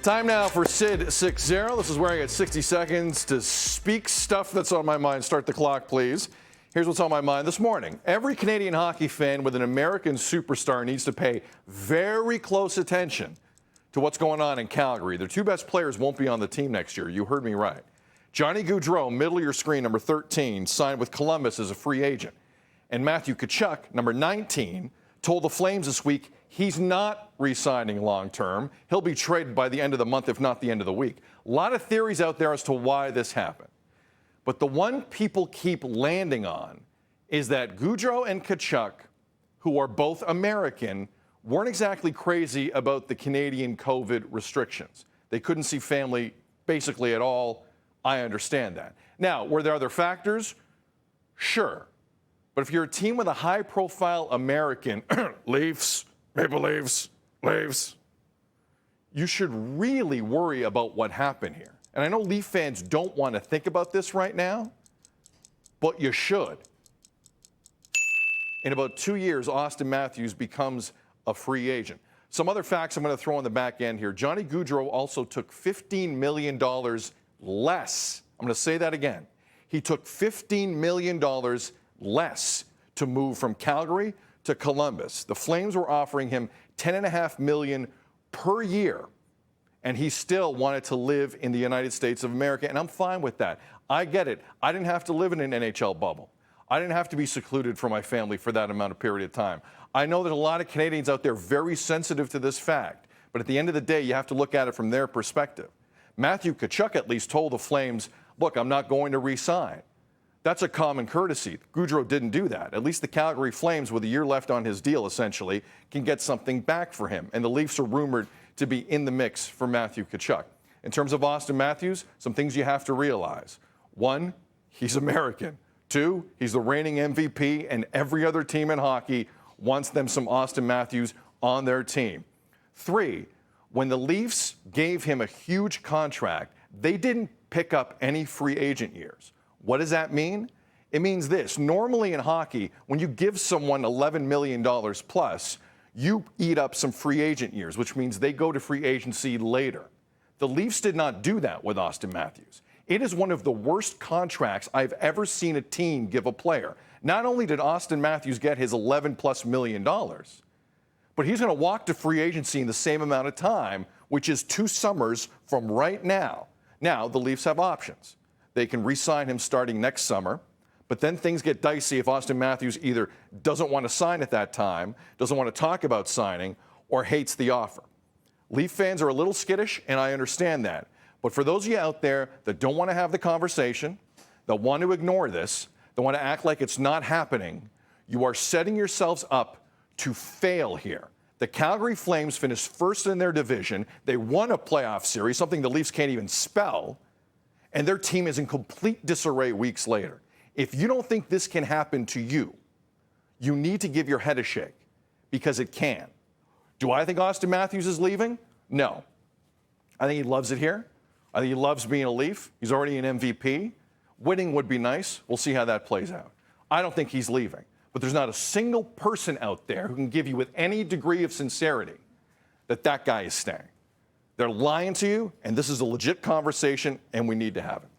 Time now for Sid 60. This is where I get 60 seconds to speak stuff that's on my mind. Start the clock, please. Here's what's on my mind this morning. Every Canadian hockey fan with an American superstar needs to pay very close attention to what's going on in Calgary. Their two best players won't be on the team next year. You heard me right. Johnny Gaudreau, middle of your screen, number 13, signed with Columbus as a free agent. And Matthew Tkachuk, number 19, told the Flames this week he's not re-signing long-term. He'll be traded by the end of the month, if not the end of the week. A lot of theories out there as to why this happened. But the one people keep landing on is that Gaudreau and Tkachuk, who are both American, weren't exactly crazy about the Canadian COVID restrictions. They couldn't see family basically at all. I understand that. Now, were there other factors? Sure. But if you're a team with a high-profile American, Leafs, Maple Leafs, you should really worry about what happened here. And I know Leaf fans don't want to think about this right now, but you should. In about 2 years, Auston Matthews becomes a free agent. Some other facts I'm going to throw on the back end here. Johnny Gaudreau also took $15 million less. I'm going to say that again. He took $15 million less to move from Calgary to Columbus. The Flames were offering him $10.5 million per year, and he still wanted to live in the United States of America, and I'm fine with that. I get it. I didn't have to live in an NHL bubble. I didn't have to be secluded from my family for that amount of period of time. I know that a lot of Canadians out there are very sensitive to this fact, but at the end of the day, you have to look at it from their perspective. Matthew Tkachuk at least told the Flames, look, I'm not going to re-sign. That's a common courtesy. Gaudreau didn't do that. At least the Calgary Flames, with a year left on his deal, essentially, can get something back for him. And the Leafs are rumored to be in the mix for Matthew Tkachuk. In terms of Auston Matthews, some things you have to realize. One, he's American. Two, he's the reigning MVP, and every other team in hockey wants them some Auston Matthews on their team. Three, when the Leafs gave him a huge contract, they didn't pick up any free agent years. What does that mean? It means this. Normally in hockey, when you give someone $11 million plus, you eat up some free agent years, which means they go to free agency later. The Leafs did not do that with Auston Matthews. It is one of the worst contracts I've ever seen a team give a player. Not only did Auston Matthews get his $11+ million, but he's going to walk to free agency in the same amount of time, which is 2 summers from right now. Now, the Leafs have options. They can re-sign him starting next summer, but then things get dicey if Auston Matthews either doesn't want to sign at that time, doesn't want to talk about signing, or hates the offer. Leaf fans are a little skittish, and I understand that. But for those of you out there that don't want to have the conversation, that want to ignore this, that want to act like it's not happening, you are setting yourselves up to fail here. The Calgary Flames finished first in their division. They won a playoff series, something the Leafs can't even spell, and their team is in complete disarray weeks later. If you don't think this can happen to you, you need to give your head a shake, because it can. Do I think Auston Matthews is leaving? No. I think he loves it here. I think he loves being a Leaf. He's already an MVP. Winning would be nice. We'll see how that plays out. I don't think he's leaving. But there's not a single person out there who can give you with any degree of sincerity that that guy is staying. They're lying to you, and this is a legit conversation, and we need to have it.